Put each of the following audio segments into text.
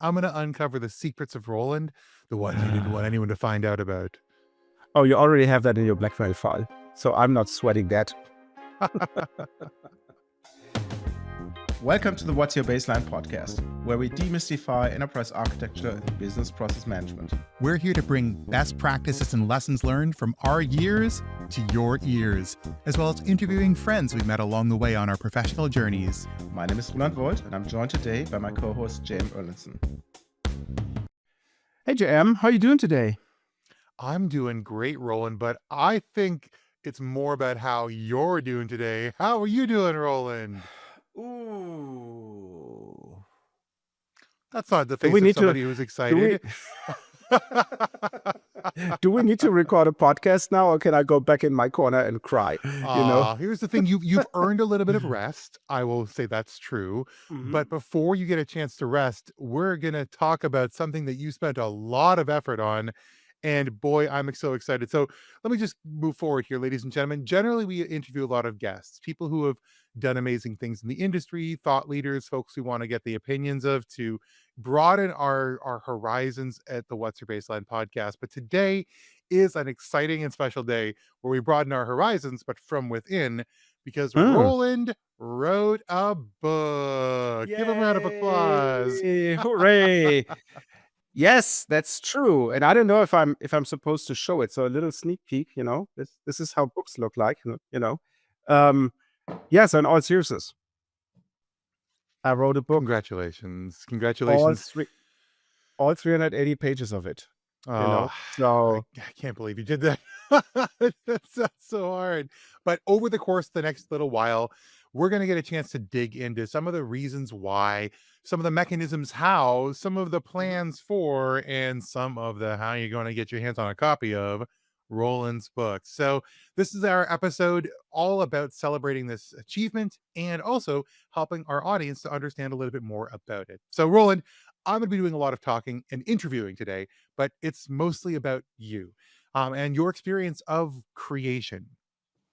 I'm going to uncover the secrets of Roland, the ones you didn't want anyone to find out about. Oh, you already have that in your blackmail file, so I'm not sweating that. Welcome to the What's Your Baseline podcast, where we demystify enterprise architecture and business process management. We're here to bring best practices and lessons learned from our years to your ears, as well as interviewing friends we met along the way on our professional journeys. My name is Roland, and I'm joined today by my co-host, James Erlinson. Hey, JM, how are you doing today? I'm doing great, Roland, but I think it's more about how you're doing today. How are you doing, Roland? Ooh. That's not the Do face we of need to- somebody who's excited. Do we need to record a podcast now, or can I go back in my corner and cry? Here's the thing. You've earned a little bit of rest. I will say that's true. Mhm. But before you get a chance to rest, we're going to talk about something that you spent a lot of effort on. And boy, I'm so excited. So let me just move forward here, ladies and gentlemen. Generally, we interview a lot of guests, people who have done amazing things in the industry, thought leaders, folks we want to get the opinions of to broaden our horizons at the What's Your Baseline podcast. But today is an exciting and special day where we broaden our horizons, but from within, because Roland wrote a book. Give him a round of applause. Yay! Hooray! Yes, that's true. And I don't know if I'm supposed to show it. So a little sneak peek, this is how books look like, Yes, in all seriousness, I wrote a book. Congratulations. Congratulations. All 380 pages of it. Oh, So I can't believe you did that. That's so hard. But over the course of the next little while, we're going to get a chance to dig into some of the reasons why, some of the mechanisms how, some of the plans for, and some of the how you're going to get your hands on a copy of Roland's book. So this is our episode all about celebrating this achievement and also helping our audience to understand a little bit more about it. So Roland, I'm going to be doing a lot of talking and interviewing today, but it's mostly about you and your experience of creation.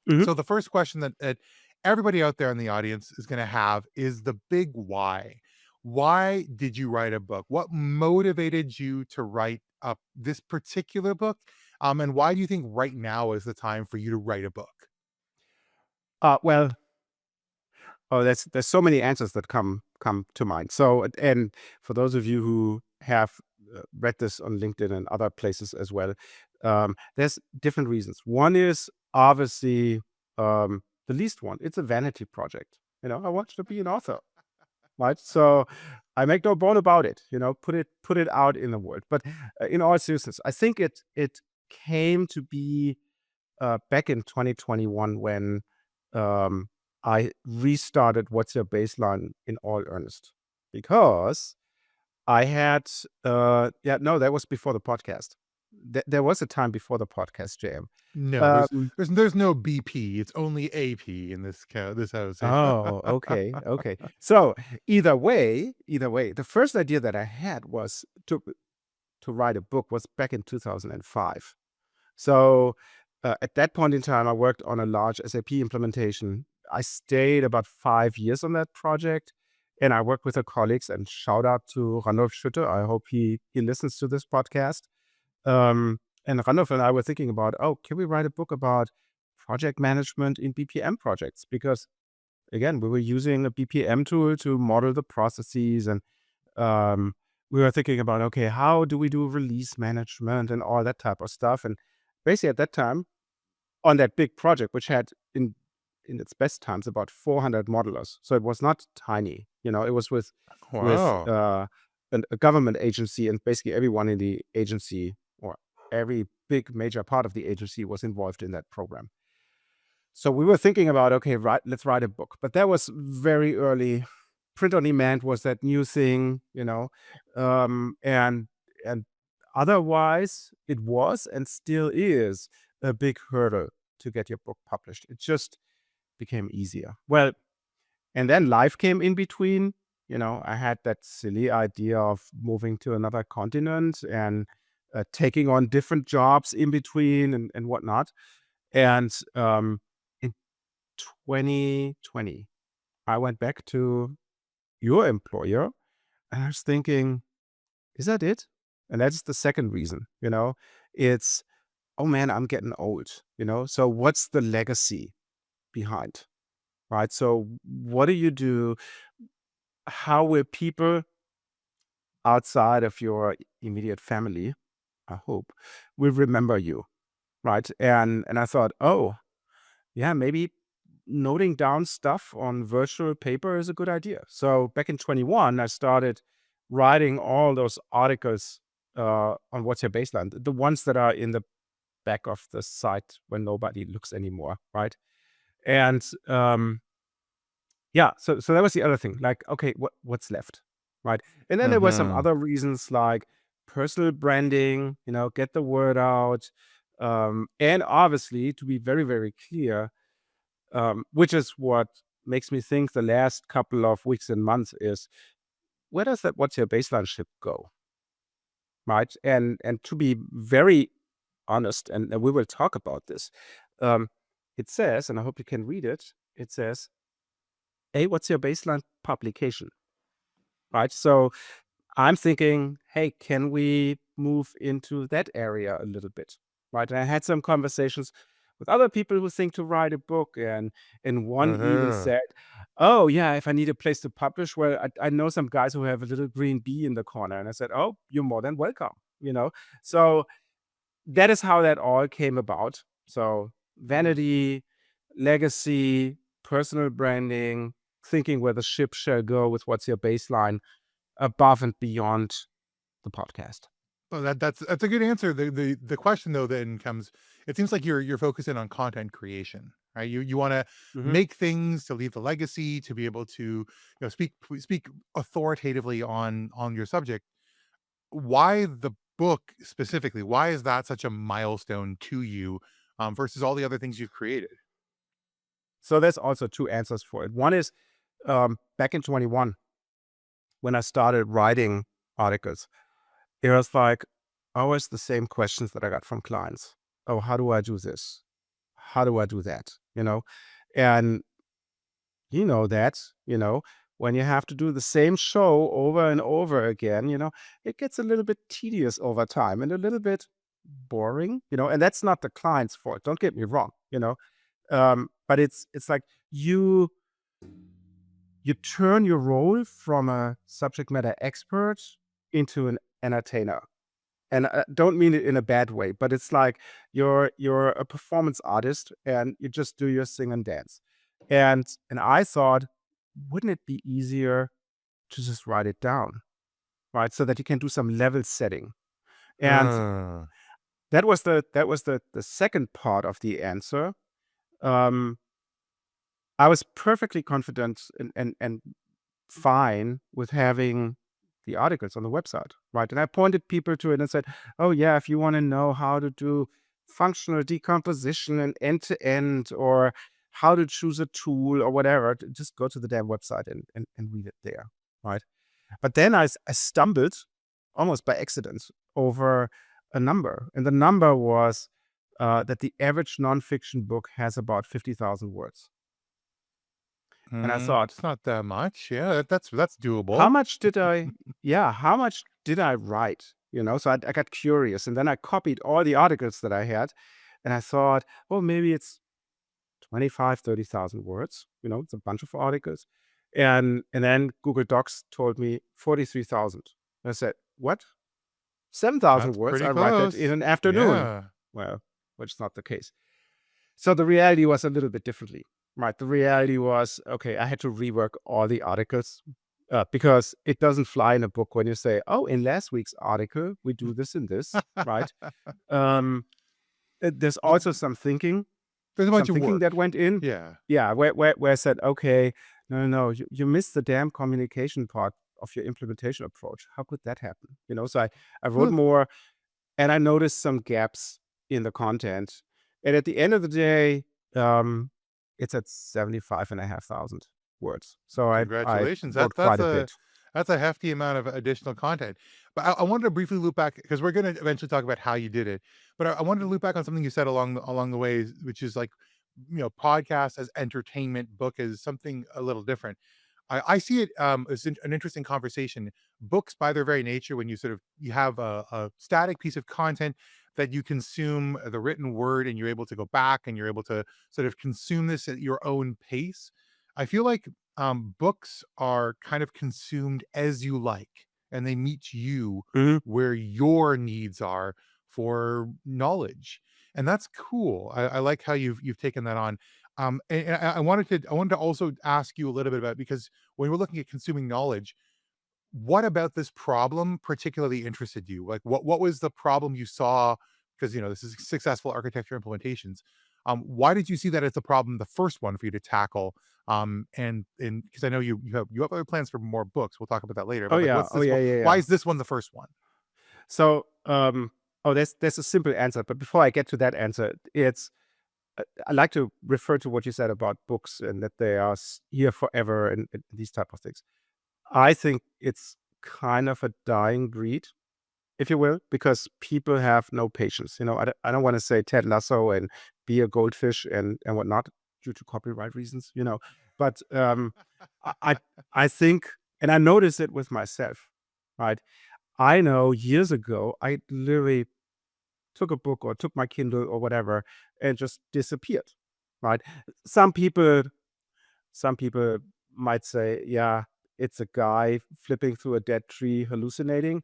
Mhm. So the first question that everybody out there in the audience is going to have is the big why. Why did you write a book? What motivated you to write up this particular book? And why do you think right now is the time for you to write a book? there's so many answers that come to mind. So, and for those of you who have read this on LinkedIn and other places as well, there's different reasons. One is obviously the least one. It's a vanity project. I want to be an author, right? So I make no bone about it. Put it out in the world. But in all seriousness, I think it came to be back in 2021 when I restarted What's Your Baseline in all earnest, because I had that was before the podcast. There was a time before the podcast, JM. No, there's no BP. It's only AP in this house. Oh, okay. So either way, the first idea that I had was to write a book was back in 2005. So at that point in time, I worked on a large SAP implementation. I stayed about 5 years on that project, and I worked with the colleagues. And shout out to Randolph Schütte. I hope he listens to this podcast. And Randolph and I were thinking about, can we write a book about project management in BPM projects? Because again, we were using a BPM tool to model the processes, and we were thinking about, okay, how do we do release management and all that type of stuff? And basically at that time, on that big project, which had in its best times about 400 modelers, so it was not tiny. It was with Wow. a government agency, and basically everyone in the agency, or every big major part of the agency, was involved in that program. So we were thinking about, okay, let's write a book. But that was very early. Print on demand was that new thing, and otherwise it was and still is a big hurdle to get your book published. It just became easier. Well, and then life came in between. I had that silly idea of moving to another continent and taking on different jobs in between and whatnot. And in 2020, I went back to your employer, and I was thinking, is that it? And that's the second reason, it's, oh man, I'm getting old, so what's the legacy behind, right? So what do you do? How will people outside of your immediate family, I hope, will remember you, right? And I thought, oh, yeah, maybe noting down stuff on virtual paper is a good idea. So back in 21, I started writing all those articles on What's Your Baseline, the ones that are in the back of the site when nobody looks anymore, right? And yeah, so that was the other thing. Like, okay, what's left, right? And then there were some Mhm. other reasons like personal branding, get the word out, and obviously to be very, very clear, which is what makes me think the last couple of weeks and months is where does that What's Your Baseline ship go, right? And to be very honest, and we will talk about this. Um, it says, and I hope you can read it. It says, "Hey, what's your baseline publication?" Right. So I'm thinking, hey, can we move into that area a little bit? Right. And I had some conversations with other people who think to write a book, and one even Mhm. said, "Oh yeah, if I need a place to publish, well, I know some guys who have a little green bee in the corner." And I said, "Oh, you're more than welcome." So that is how that all came about. So vanity, legacy, personal branding, thinking where the ship shall go with what's your baseline above and beyond the podcast. Well, that's a good answer. The question though then comes, it seems like you're focusing on content creation, right? You want to Mhm. make things to leave the legacy, to be able to, speak authoritatively on your subject. Why the book specifically? Why is that such a milestone to you, versus all the other things you've created? So there's also two answers for it. One is back in 21, when I started writing articles, it was like always the same questions that I got from clients. Oh, how do I do this? How do I do that? And that, when you have to do the same show over and over again, it gets a little bit tedious over time and a little bit boring, and that's not the client's fault. Don't get me wrong, but it's like you turn your role from a subject matter expert into an entertainer. And I don't mean it in a bad way, but it's like you're a performance artist and you just do your sing and dance. And I thought, wouldn't it be easier to just write it down, right? So that you can do some level setting. And Uh, that was the second part of the answer. Um, I was perfectly confident and fine with having the articles on the website, right? And I pointed people to it and said, oh, yeah, if you want to know how to do functional decomposition and end to end, or how to choose a tool or whatever, just go to the damn website and read it there, right? But then I stumbled almost by accident over a number. And the number was that the average nonfiction book has about 50,000 words. And I thought, it's not that much. Yeah, that's how doable. much did I yeah, how much did I write? So I got curious, and then I copied all the articles that I had, and I thought, "Oh, maybe it's 25, 30,000 words." It's a bunch of articles. And then Google Docs told me 43,000. I said, "What? 7,000 That's words? pretty I write that in close. an afternoon." Yeah. Well, which is not the case. So the reality was a little bit differently, right? The reality was, okay, I had to rework all the articles because it doesn't fly in a book when you say, oh, in last week's article, we do this and this, right? Um, there's Well, also there's a some bunch of thinking work. that went in. Yeah. Yeah, where I said, okay, no, you missed the damn communication part of your implementation approach. How could that happen? So I wrote Well, more, and I noticed some gaps in the content. And at the end of the day, um, it's at 75,500 words. So I congratulations. wrote quite a bit. That's a hefty amount of additional content. But I wanted to briefly loop back because we're going to eventually talk about how you did it. But I wanted to loop back on something you said along the way, which is like, podcast as entertainment, book as something a little different. I see it as an interesting conversation. Books, by their very nature, when you have a static piece of content that you consume the written word, and you're able to go back and you're able to sort of consume this at your own pace. I feel like books are kind of consumed as you like, and they meet you Mhm. where your needs are for knowledge, and that's cool. I like how you've taken that on. And I wanted to also ask you a little bit about, because when we're looking at consuming knowledge, what about this problem particularly interested you? Like, what was the problem you saw? Because this is successful architecture implementations. Why did you see that as the problem, the first one for you to tackle? And because I know you have other plans for more books. We'll talk about that later. Oh But like, yeah. what's Oh this yeah. one? Yeah. Why Yeah. is this one the first one? So, there's a simple answer, but before I get to that answer, I like to refer to what you said about books and that they are here forever and these type of things. I think it's kind of a dying breed, if you will, because people have no patience. I don't want to say Ted Lasso and be a goldfish and whatnot due to copyright reasons. But I I I think, and I notice it with myself, right? I know years ago I literally took a book or took my Kindle or whatever and just disappeared, right? Some people some people might say, yeah, it's a guy flipping through a dead tree hallucinating.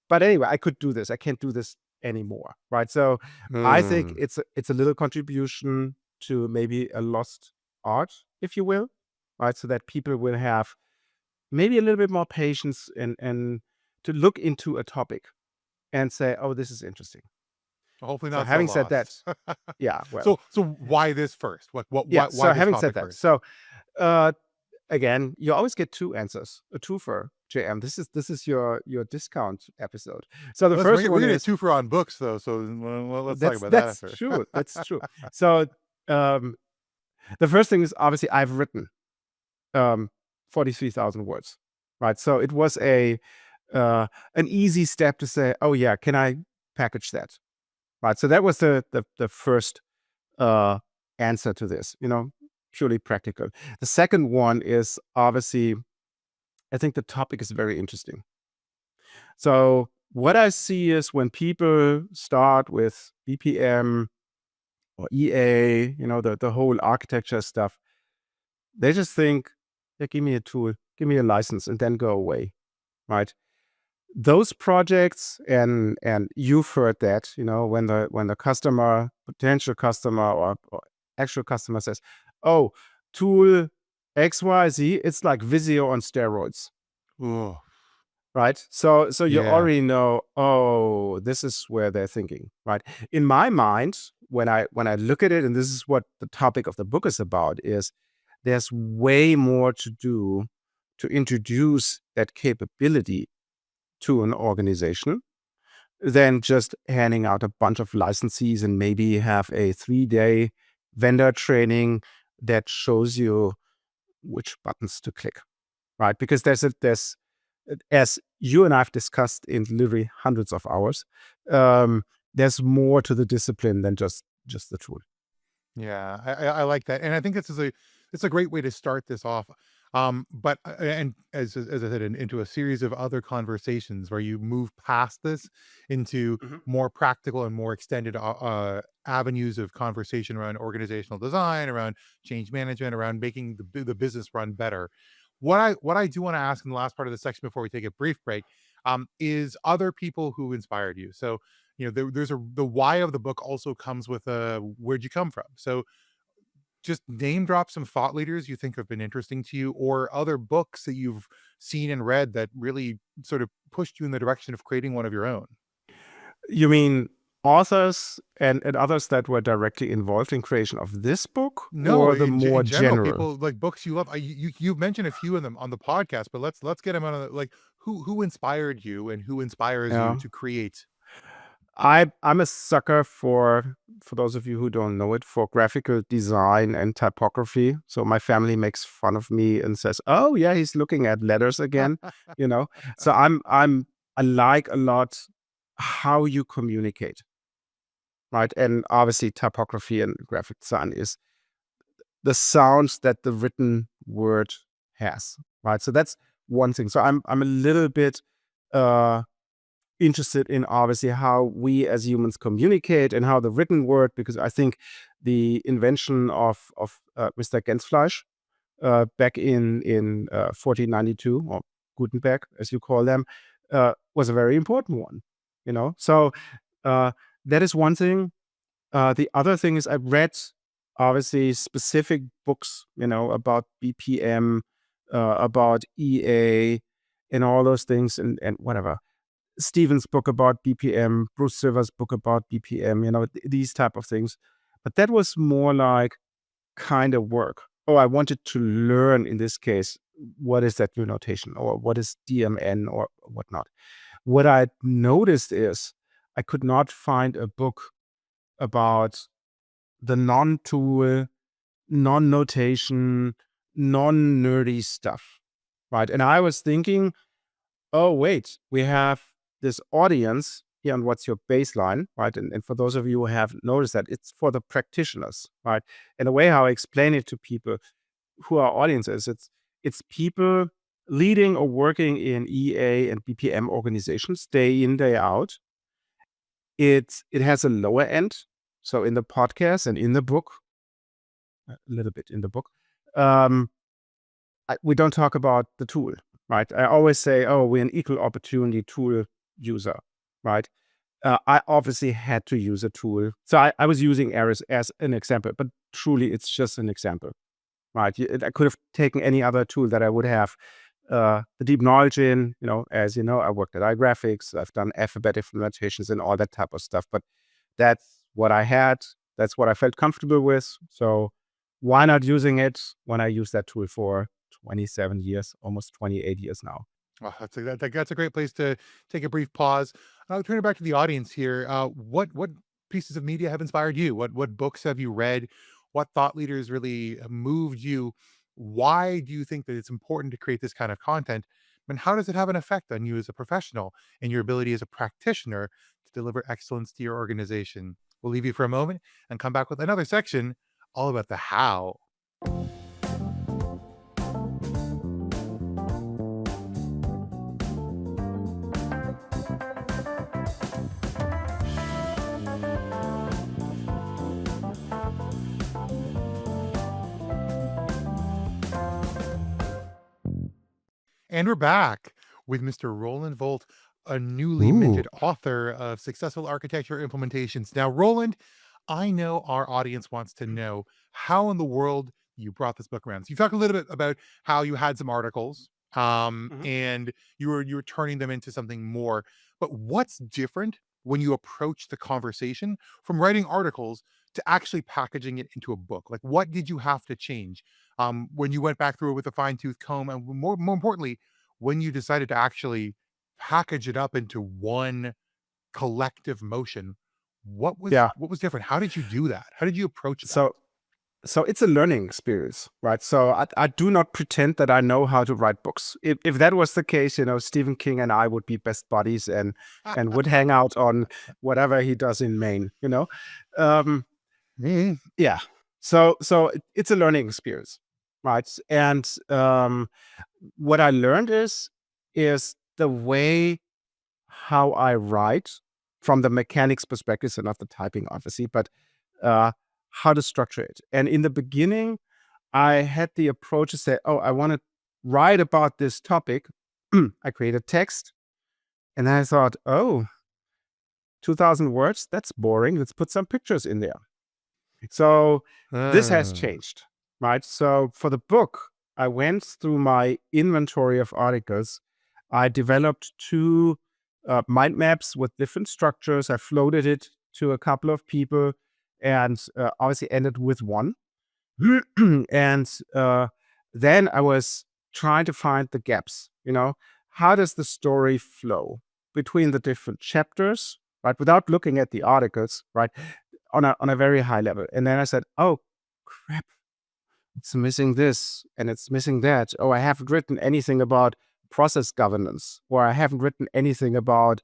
But anyway, I could do this. I can't do this anymore, right? So I think Mm. it's a little contribution to maybe a lost art, if you will, right? So that people will have maybe a little bit more patience and to look into a topic and say, oh, this is interesting. Hopefully So not so having said that, lost. yeah, well, So why this first? yeah. Why So this having said topic that, first? uh, again, you always get two answers, a twofer. JM, this is your discount episode. So the Listen, first we're one gonna is two for on books though, so let's talk about that that's after. true. That's true. So um, the first thing is obviously I've written um, 43,000 words, right? So it was an easy step to say, oh yeah, can I package that, right? So that was the first uh, answer to this, purely practical. The second one is obviously, I think the topic is very interesting. So what I see is when people start with BPM or EA, the whole architecture stuff, they just think, yeah, give me a tool, give me a license, and then go away, right? Those projects, and you've heard that, when the potential customer or actual customer says, oh, tool XYZ, it's like Visio on steroids, Ooh, right? So you yeah. already know, oh, this is where they're thinking, right? In my mind, when I look at it, and this is what the topic of the book is about, is there's way more to do to introduce that capability to an organization than just handing out a bunch of licenses and maybe have a 3-day vendor training that shows you which buttons to click, right? Because there's as you and I've discussed in literally hundreds of hours, there's more to the discipline than just the tool. Yeah, I like that, and I think this is it's a great way to start this off. But and as I said, into a series of other conversations where you move past this into Mhm. more practical and more extended avenues of conversation around organizational design, around change management, around making the business run better. What I do want to ask in the last part of the section before we take a brief break, is other people who inspired you. So there's the why of the book also comes with a where'd you come from. So just name drop some thought leaders you think have been interesting to you, or other books that you've seen and read that really sort of pushed you in the direction of creating one of your own. You mean authors and others that were directly involved in creation of this book, No, or the more in general, general? people like books you love. You've mentioned a few of them on the podcast, but let's get them on like who inspired you and who inspires you Yeah. to create. I'm a sucker for those of you who don't know it, for graphical design and typography. So my family makes fun of me and says, "Oh yeah, he's looking at letters again," you know. So I like a lot how you communicate, right? And obviously typography and graphic design is the sounds that the written word has, right? So that's one thing. So I'm a little bit uh, interested in obviously how we as humans communicate and how the written word, because I think the invention of Mr. Gensfleisch back in 1492, or Gutenberg as you call them, was a very important one. So uh, that is one thing. The other thing is I've read obviously specific books, about BPM, about EA, and all those things, and whatever. Stephen's book about BPM, Bruce Silver's book about BPM, these type of things. But that was more like kind of work. Oh, I wanted to learn, in this case, what is that new notation, or what is DMN, or whatnot. What I noticed is I could not find a book about the non-tool, non-notation, non-nerdy stuff, right? And I was thinking, oh, wait, we have this audience here on What's Your Baseline, right? And for those of you who have noticed that, it's for the practitioners, right? And the way how I explain it to people who are audiences, it's people leading or working in EA and BPM organizations day in, day out. It has a lower end. So in the podcast and in the book, a little bit in the book, we don't talk about the tool, right? I always say, oh, we're an equal opportunity tool user, right? I obviously had to use a tool. So I was using Eris as an example, but truly it's just an example, right? I could have taken any other tool that I would have the deep knowledge in, as you know, I worked at iGraphics, I've done alphabet implementations and all that type of stuff, but that's what I had. That's what I felt comfortable with. So why not using it when I use that tool for 27 years, almost 28 years now? Oh, that's a great place to take a brief pause. I'll turn it back to the audience here. What pieces of media have inspired you? What books have you read? What thought leaders really moved you? Why do you think that it's important to create this kind of content? And how does it have an effect on you as a professional and your ability as a practitioner to deliver excellence to your organization? We'll leave you for a moment and come back with another section all about the how. And we're back with Mr. Roland Volt, a newly Ooh. minted author of successful architecture implementations. Now, Roland, I know our audience wants to know how in the world you brought this book around. So you talked a little bit about how you had some articles, Mhm. and you were turning them into something more. But what's different when you approach the conversation from writing articles to actually packaging it into a book? Like, what did you have to change when you went back through it with a fine tooth comb, and more importantly, when you decided to actually package it up into one collective motion? What was Yeah. what was different? How did you do that? How did you approach that? So so it's a learning experience, right? So I do not pretend that I know how to write books. If that was the case, Stephen King and I would be best buddies and would hang out on whatever he does in Maine. Um, yeah. So it's a learning experience, right? And what I learned is the way how I write from the mechanics perspective, so not the typing, obviously, but uh, how to structure it. And in the beginning, I had the approach to say, oh, I want to write about this topic. I created text, and then I thought, oh, 2,000 words, that's boring. Let's put some pictures in there. So this has Ah. changed, right? So for the book, I went through my inventory of articles. I developed two mind maps with different structures. I floated it to a couple of people, and obviously ended with one. And then I was trying to find the gaps. How does the story flow between the different chapters, right? Without looking at the articles, right? On a very high level. And then I said, oh crap, it's missing this and it's missing that. Oh, I haven't written anything about process governance, or I haven't written anything about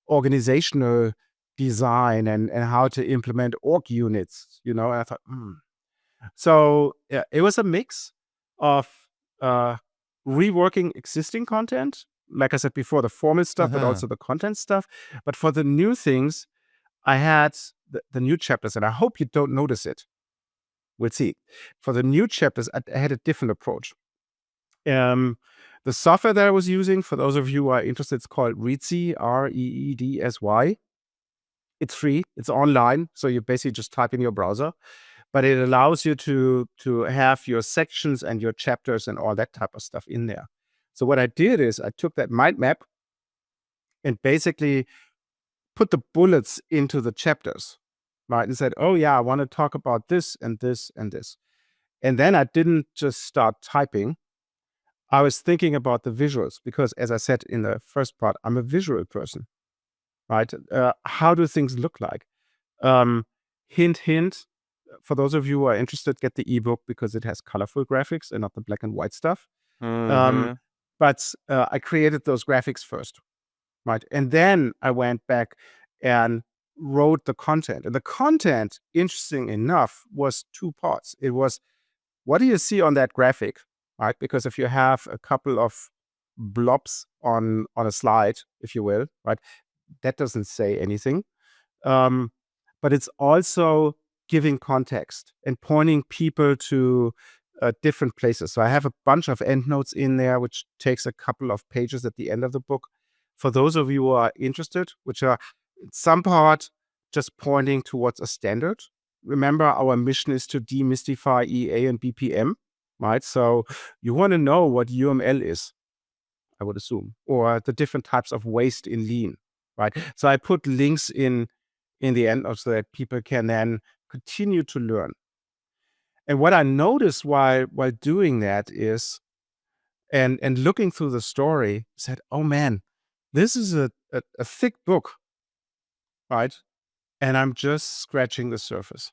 organizational design and how to implement org units. And I thought, So yeah, it was a mix of reworking existing content. Like I said before, the formal stuff, but also the content stuff. But for the new things, I had the new chapters, and I hope you don't notice it. We'll see. For the new chapters, I had a different approach. The software that I was using, for those of you who are interested, it's called Reedsy, Reedsy. It's free. It's online, so you basically just type in your browser. But it allows you to have your sections and your chapters and all that type of stuff in there. So what I did is I took that mind map and basically put the bullets into the chapters, right? And said, oh yeah, I want to talk about this and this and this. And then I didn't just start typing. I was thinking about the visuals because, as I said in the first part, I'm a visual person, right? How do things look like? Hint, hint. For those of you who are interested, get the ebook because it has colorful graphics and not the black and white stuff. But I created those graphics first, right? And then I went back and wrote the content. And the content, interesting enough, was two parts. It was, what do you see on that graphic, right? Because if you have a couple of blobs on a slide, if you will, right, that doesn't say anything. But it's also giving context and pointing people to different places. So I have a bunch of endnotes in there, which takes a couple of pages at the end of the book. For those of you who are interested, which are in some part just pointing towards a standard. Remember, our mission is to demystify EA and BPM, right? So you want to know what UML is, I would assume, or the different types of waste in Lean, right? So I put links in the end so that people can then continue to learn. And what I noticed while doing that is, and looking through the story, said, oh man, this is a thick book, right? And I'm just scratching the surface.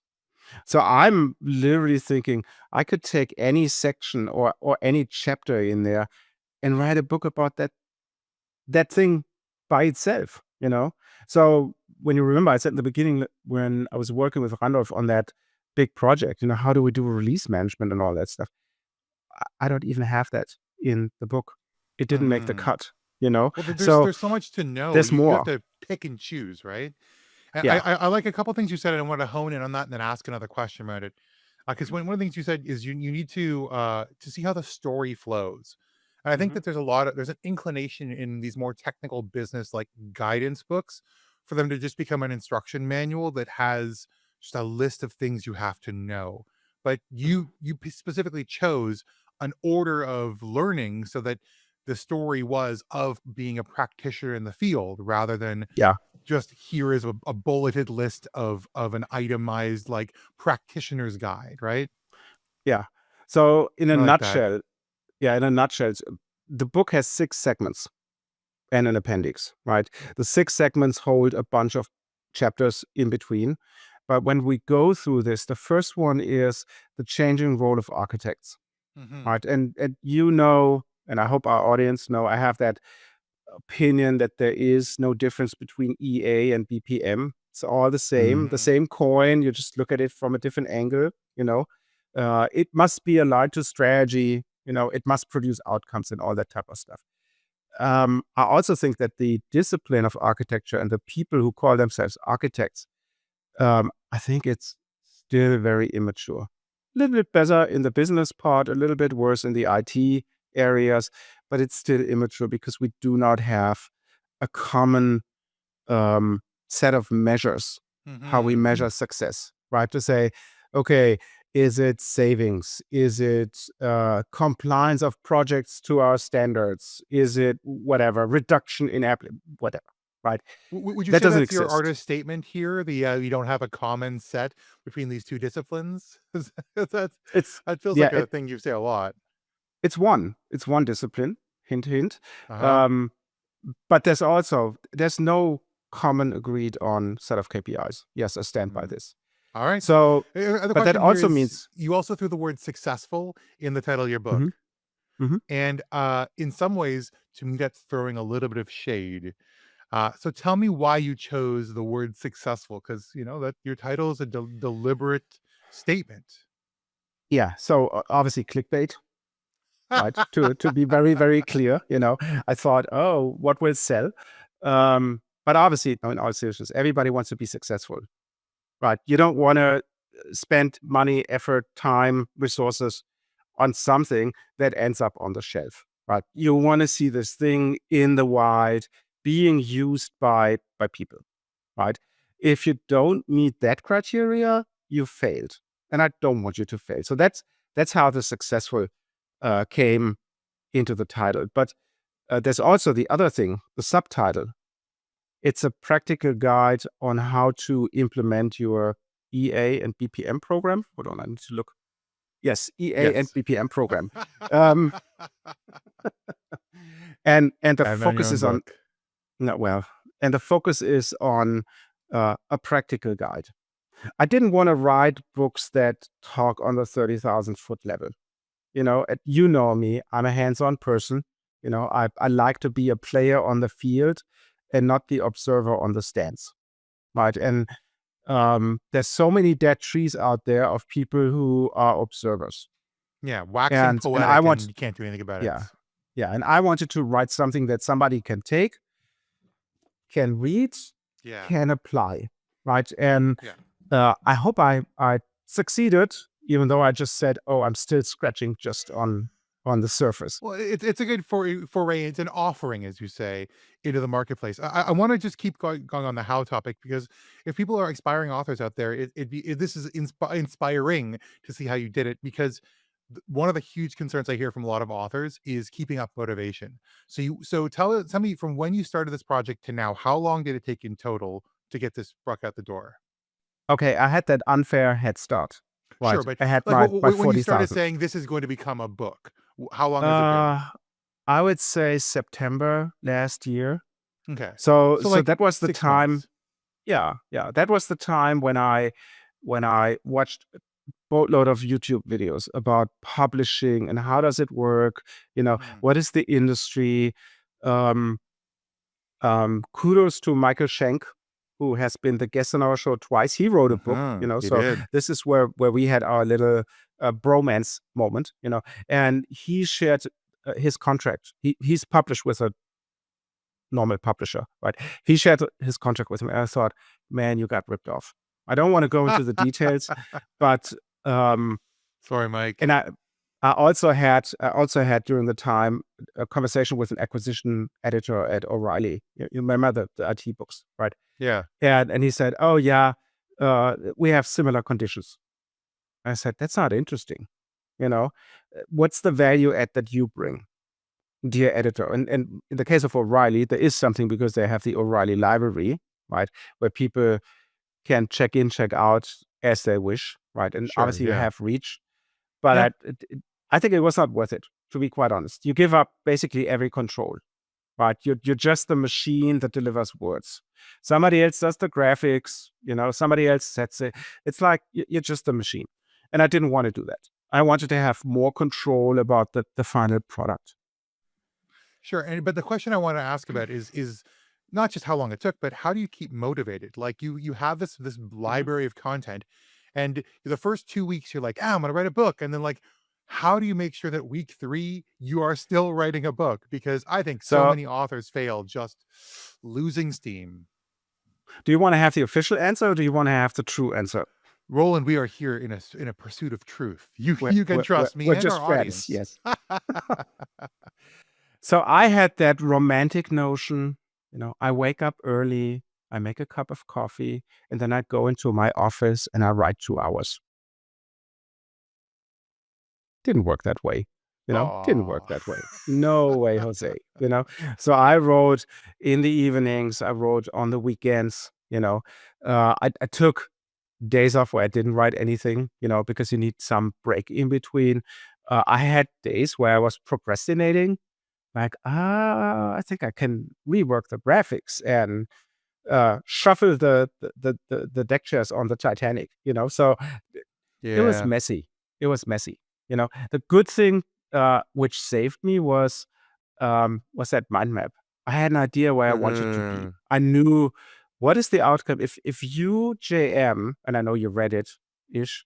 So I'm literally thinking I could take any section or any chapter in there and write a book about that thing by itself, you know? So when you remember, I said in the beginning when I was working with Randolph on that big project, you know, how do we do release management and all that stuff? I don't even have that in the book. It didn't make the cut, you know? Well, So there's so much to know. there's You have more. to pick and choose, right? And Yeah. I like a couple things you said, and I want to hone in on that and then ask another question about it. Because one of the things you said is you need to see how the story flows. And I think that there's an inclination in these more technical business like guidance books for them to just become an instruction manual that has just a list of things you have to know. But you specifically chose an order of learning so that the story was of being a practitioner in the field rather than Yeah. just here is a bulleted list of an itemized like practitioner's guide, right? Yeah. So in a I like that. nutshell, the book has 6 segments and an appendix, right? The 6 segments hold a bunch of chapters in between. But when we go through this, the first one is the changing role of architects, right? And you know, and I hope our audience know, I have that opinion that there is no difference between EA and BPM. It's all the same coin. You just look at it from a different angle, you know. It must be aligned to strategy, you know, it must produce outcomes and all that type of stuff. I also think that the discipline of architecture and the people who call themselves architects, I think it's still very immature. A little bit better in the business part, a little bit worse in the IT areas, but it's still immature because we do not have a common set of measures, how we measure success, right? To say, okay, is it savings? Is it compliance of projects to our standards? Is it whatever, reduction in whatever, right? Would you That say doesn't that's your exist. artist statement here? The you don't have a common set between these two disciplines? That's It's that feels yeah, like a thing you say a lot. it's one discipline, hint, hint. Uh-huh. But there's no common agreed on set of KPIs. Yes, I stand by this. All right. So, The but that question here also is means, you also threw the word successful in the title of your book. Mhm, mhm. And in some ways, to me, that's throwing a little bit of shade. So tell me why you chose the word successful, because you know that your title is a deliberate statement. Yeah. So obviously clickbait. right? To be very, very clear, I thought, oh, what will sell? But obviously, no, in all seriousness, everybody wants to be successful, right? You don't want to spend money, effort, time, resources on something that ends up on the shelf, right? You want to see this thing in the wild being used by people, right? If you don't meet that criteria, you failed, and I don't want you to fail. So that's how the successful came into the title. But there's also the other thing, the subtitle. It's a practical guide on how to implement your EA and BPM program. Hold on, I need to look. Yes, EA and Yes. BPM program. Um, and the And on your focus own is on book. no, well, and the focus is on a practical guide. I didn't want to write books that talk on the 30,000 foot level. You know me, I'm a hands-on person. I like to be a player on the field and not the observer on the stands, right? And there's so many dead trees out there of people who are observers. Yeah, waxing And I poetic, and want, you can't do anything about it. yeah, yeah. And I wanted to write something that somebody can take, can read, Yeah. can apply, right? And Yeah. I hope I succeeded, even though I just said, oh, I'm still scratching just on the surface. Well, it's a good foray. It's an offering, as you say, into the marketplace. I want to just keep going on the how topic, because if people are aspiring authors out there, this is inspiring to see how you did it. Because one of the huge concerns I hear from a lot of authors is keeping up motivation. So tell me, from when you started this project to now, how long did it take in total to get this book out the door? Okay, I had that unfair head start, Sure, right? but I had like my when you started 40,000. saying this is going to become a book, how long has it been? Uh, I would say September last year. Okay, So so like that was the 6 months. time. Yeah, yeah, that was the time when I watched a boatload of YouTube videos about publishing and how does it work. Mhm. What is the industry? Um, Kudos to Michael Schenk, who has been the guest on our show twice. He wrote a book. He So did. this is where we had our little bromance moment. And he shared his contract. He's published with a normal publisher, right? He shared his contract with him, and I thought, man, you got ripped off. I don't want to go into the details, but um, Sorry, Mike. and I also had during the time a conversation with an acquisition editor at O'Reilly. You remember the IT books, right? Yeah. And he said, "Oh yeah, we have similar conditions." I said, "That's not interesting. What's the value add that you bring, dear editor?" And in the case of O'Reilly, there is something because they have the O'Reilly library, right, where people can check in, check out as they wish, right? And Sure. obviously you Yeah. have reach, but Yeah. I think it was not worth it, to be quite honest. You give up basically every control, right? You're just the machine that delivers words. Somebody else does the graphics, somebody else sets it. It's like you're just a machine. And I didn't want to do that. I wanted to have more control about the final product. Sure. But the question I want to ask about is not just how long it took, but how do you keep motivated? Like you have this Mhm. library of content, and the first 2 weeks you're like, I'm gonna write a book, and then like, how do you make sure that week 3 you are still writing a book? Because I think so So many authors fail just losing steam. do you want to have the official answer or do you want to have the true answer? Roland, we are here in a pursuit of truth. You We're, you can we're, we're, trust me we're and our just friends, audience. yes. So I had that romantic notion, I wake up early, I make a cup of coffee, and then I go into my office and I write 2 hours. Didn't work that way. Didn't work Oh. that way. No way, Jose. So I wrote in the evenings, I wrote on the weekends. I took days off where I didn't write anything, because you need some break in between. I had days where I was procrastinating, like, I think I can rework the graphics and shuffle the deck chairs on the Titanic. So it was Yeah. messy. It was messy. The good thing, which saved me was that mind map. I had an idea where I wanted to be. Mhm. I knew what is the outcome. If you JM, and I know you read it ish,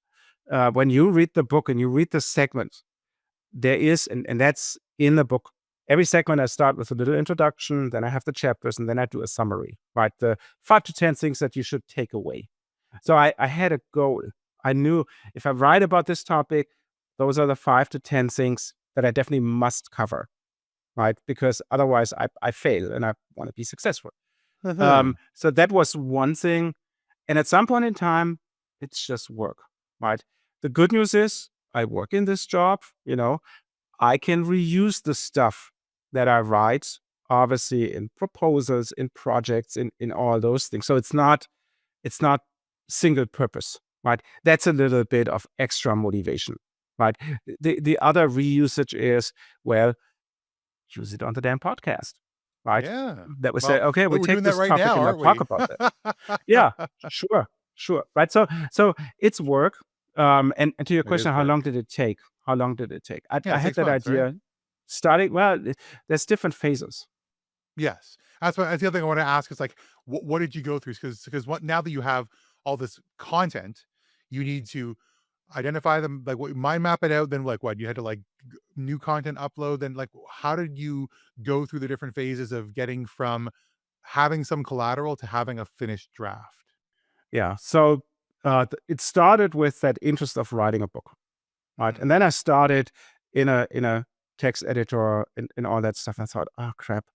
when you read the book and you read the segment, there is, and that's in the book. Every segment I start with a little introduction, then I have the chapters, and then I do a summary, right? The 5 to 10 things that you should take away. So I had a goal. I knew if I write about this topic, those are the 5 to 10 things that I definitely must cover, right? Because otherwise I fail and I want to be successful. So that was one thing. And at some point in time, it's just work, right? The good news is I work in this job, I can reuse the stuff that I write, obviously in proposals, in projects, in all those things. So it's not single purpose, right? That's a little bit of extra motivation, right? The other reusage is, well, use it on the damn podcast, right? Yeah. That we Well, say, okay, we we're take doing that this right topic now, and I aren't talk we? about it. Yeah, sure, right? So it's work. And to your It is question, how work. long did it take? How long did it take? Yeah, I had 6 that months, right? idea starting. Well, there's different phases. Yes. That's the other thing I want to ask is like, what did you go through? Because what now that you have all this content, you need to identify them, like what mind map it out. Then like what you had to like new content upload. Then like how did you go through the different phases of getting from having some collateral to having a finished draft? Yeah. So it started with that interest of writing a book, right? Mhm. And then I started in a text editor and all that stuff. I thought, oh crap,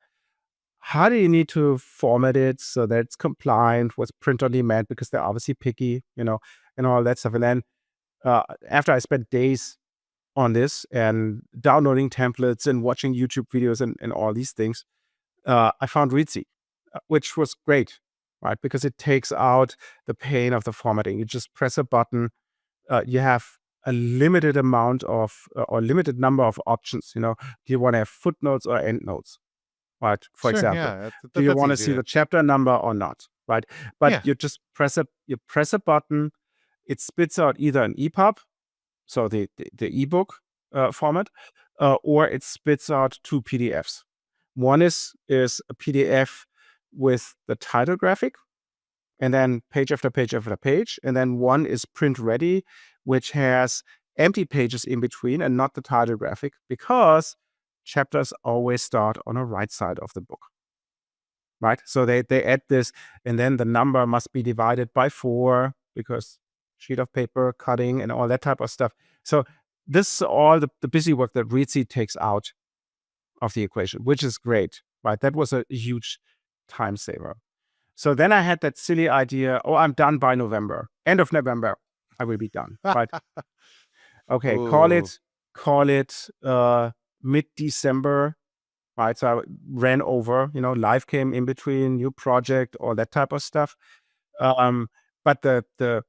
how do you need to format it so that it's compliant with print on demand, because they're obviously picky, and all that stuff. And then after I spent days on this and downloading templates and watching YouTube videos and all these things, I found Reedsy, which was great, right? Because it takes out the pain of the formatting. You just press a button. You have a limited amount of or limited number of options. Do you want to have footnotes or endnotes, right? For Sure. example, Yeah. do you That's want to easy see to. the chapter number or not, right? But Yeah. you just press a button. It spits out either an EPUB, so the ebook format, or it spits out 2 PDFs. One is a PDF with the title graphic, and then page after page after page, and then one is print ready, which has empty pages in between and not the title graphic, because chapters always start on the right side of the book, right? So they add this, and then the number must be divided by 4 because sheet of paper, cutting, and all that type of stuff. So this is all the busy work that Reedsy takes out of the equation, which is great, right? That was a huge time saver. So then I had that silly idea, oh, I'm done by November. End of November, I will be done, right? Okay, call Ooh. it mid-December, right? So I ran over, life came in between, new project, all that type of stuff. But the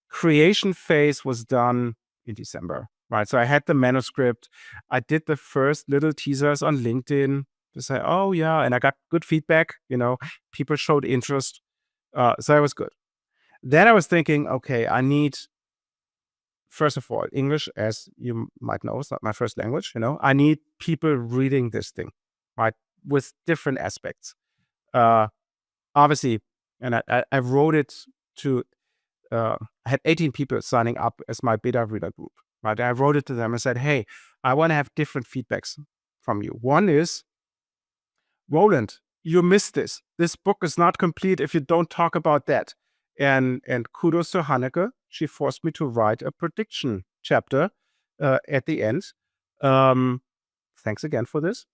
creation phase was done in December, right? So I had the manuscript. I did the first little teasers on LinkedIn to say, oh yeah, and I got good feedback. People showed interest, so it was good. Then I was thinking, okay, I need, first of all, English, as you might know, is not my first language. I need people reading this thing, right, with different aspects. Obviously, and I wrote it to. I had 18 people signing up as my beta reader group, right? I wrote it to them and said, hey, I want to have different feedbacks from you. One is, Roland, you missed this. This book is not complete if you don't talk about that. And kudos to Hanneke. She forced me to write a prediction chapter at the end. Thanks again for this.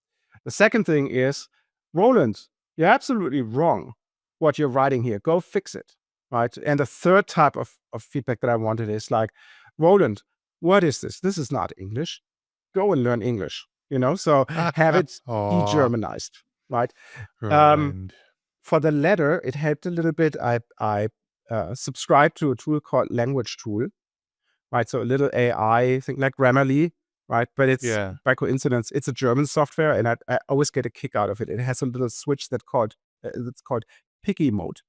The second thing is, Roland, you're absolutely wrong what you're writing here. Go fix it. Right. And the third type of feedback that I wanted is like, Roland, what is this? This is not English. Go and learn English, so have it Aw, de-Germanized, right? Roland. For the latter, it helped a little bit. I subscribed to a tool called Language Tool, right? So a little AI thing like Grammarly, right? But it's, Yeah. by coincidence, it's a German software, and I always get a kick out of it. It has a little switch that's called picky mode.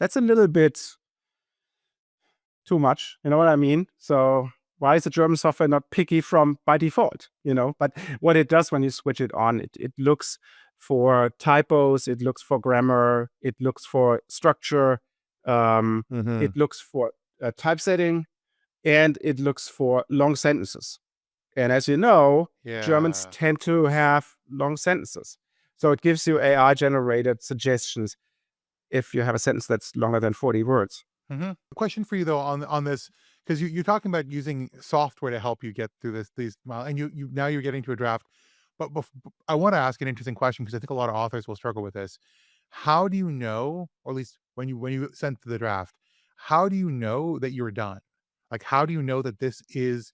That's a little bit too much. You know what I mean? So why is the German software not picky by default? But what it does when you switch it on, it looks for typos, it looks for grammar, it looks for structure, Mhm. it looks for typesetting, and it looks for long sentences. And as you know, Germans Yeah. tend to have long sentences. So it gives you AI-generated suggestions if you have a sentence that's longer than 40 words. Question for you though on this, because you're talking about using software to help you get through these and you now you're getting to a draft. But I want to ask an interesting question because I think a lot of authors will struggle with this. How do you know, or at least when you sent the draft, how do you know that you're done? Like, how do you know that this is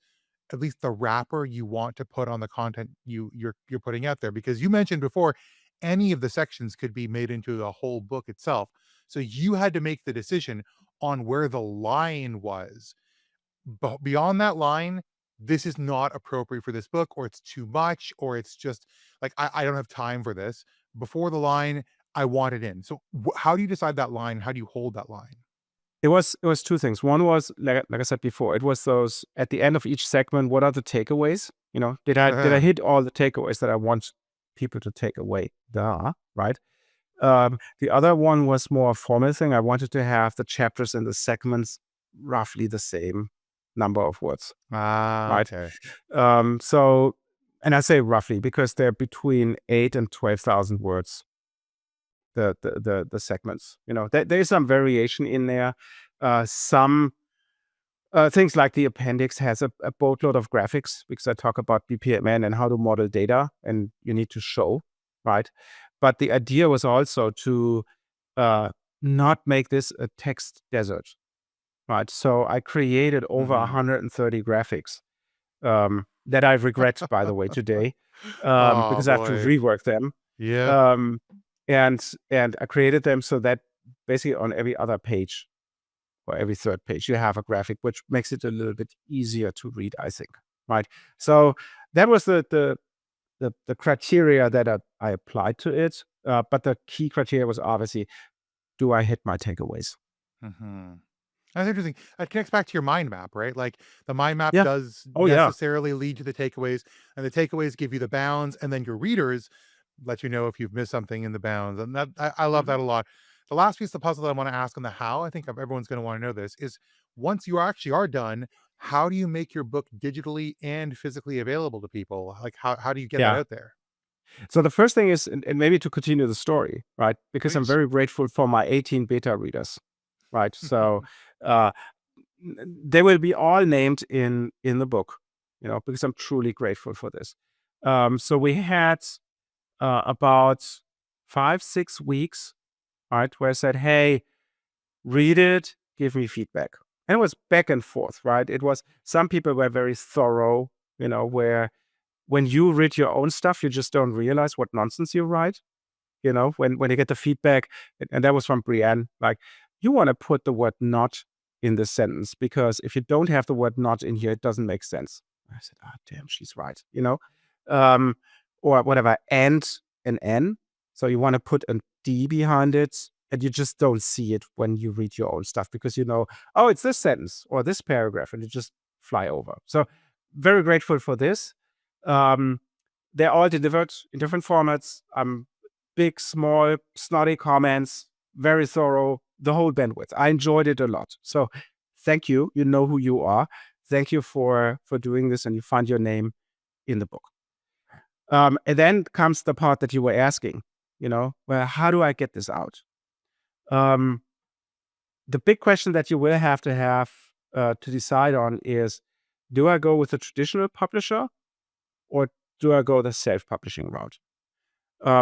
at least the wrapper you want to put on the content you're putting out there? Because you mentioned before, any of the sections could be made into the whole book itself. So you had to make the decision on where the line was. But beyond that line, this is not appropriate for this book, or it's too much, or it's just like I don't have time for this. Before the line, I want it in. So how do you decide that line? How do you hold that line? It was two things. One was like I said before, it was those at the end of each segment, what are the takeaways? Did I hit all the takeaways that I want people to take away? Right? The other one was more a formal thing. I wanted to have the chapters and the segments roughly the same number of words, right? Okay. So, and I say roughly because they're between 8 and 12,000 words. The segments, there's some variation in there. Some things like the appendix has a boatload of graphics because I talk about BPMN and how to model data, and you need to show, right? But the idea was also to not make this a text desert, right? So I created over 130 graphics that I regret, by the way, today Oh because I have to boy. rework them. Yeah. Um, and I created them so that basically on every other page or every third page, you have a graphic, which makes it a little bit easier to read, I think, right? So that was the criteria that I applied to it. But the key criteria was obviously, do I hit my takeaways? That's interesting. That connects back to your mind map, right? Like the mind map Yeah. does Oh, yeah. necessarily lead to the takeaways, and the takeaways give you the bounds, and then your readers let you know if you've missed something in the bounds. And that I love that a lot. The last piece of the puzzle that I want to ask on the how, I think everyone's going to want to know this, is once you actually are done, how do you make your book digitally and physically available to people? Like how do you get that Yeah. out there? So the first thing is, and maybe to continue the story, right? Because I'm Please. very grateful for my 18 beta readers, right? So uh, they will be all named in the book, because I'm truly grateful for this. So we had about 5-6 weeks, right, where I said, hey, read it, give me feedback. And it was back and forth, right? It was, some people were very thorough, where when you read your own stuff, you just don't realize what nonsense you write. When you get the feedback, and that was from Brienne, like, you want to put the word not in the sentence, because if you don't have the word not in here, it doesn't make sense. I said, damn, she's right, or whatever, and an N. So you want to put a D behind it, and you just don't see it when you read your own stuff, because oh, it's this sentence or this paragraph, and you just fly over. So very grateful for this. They're all delivered in different formats. Big, small, snotty comments, very thorough, the whole bandwidth. I enjoyed it a lot. So thank you. You know who you are. Thank you for doing this, and you find your name in the book. And then comes the part that you were asking, well, how do I get this out? The big question that you will have to decide on is, do I go with a traditional publisher, or do I go the self-publishing route?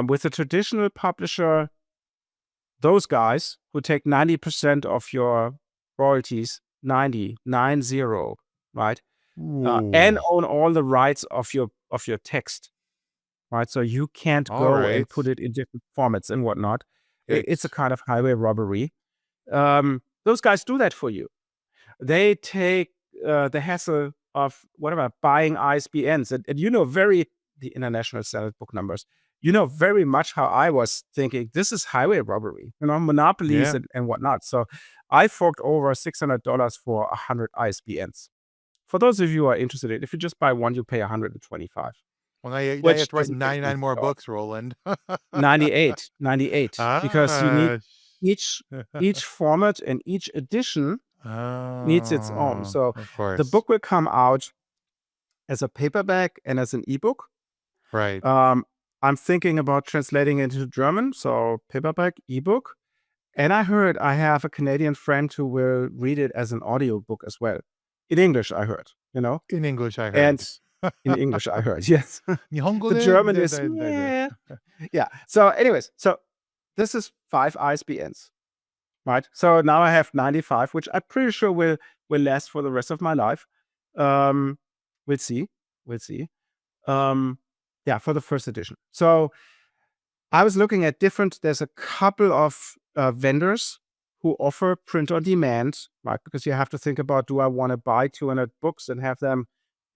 With a traditional publisher, those guys who take 90% of your royalties, 90, right? And own all the rights of your text, right? So you can't All go and right. put it in different formats and whatnot. It's a Yikes. kind of highway robbery. Those guys do that for you. They take the hassle of whatever, buying ISBNs, and the International Standard Book Numbers. Very much how I was thinking. This is highway robbery, monopolies Yeah. and whatnot. So I forked over $600 for 100 ISBNs. For those of you who are interested in it, if you just buy one, you pay 125, Well, now you have which to write doesn't make 99 sense more at all. books, Roland. 98, because you need Ah. each format and each edition needs its own. Oh, So of the course. book will come out as a paperback and as an ebook. Right. I'm thinking about translating it into German, so paperback, ebook. And I heard I have a Canadian friend who will read it as an audiobook as well. In English, I heard, In English, I heard. And in English, I heard, yes. Nihongo The de German is, yeah. Yeah. So anyways, so this is 5 ISBNs, right? So now I have 95, which I'm pretty sure will last for the rest of my life. We'll see. We'll see. Yeah, for the first edition. So I was looking at there's a couple of vendors who offer print on demand, right? Because you have to think about, do I want to buy 200 books and have them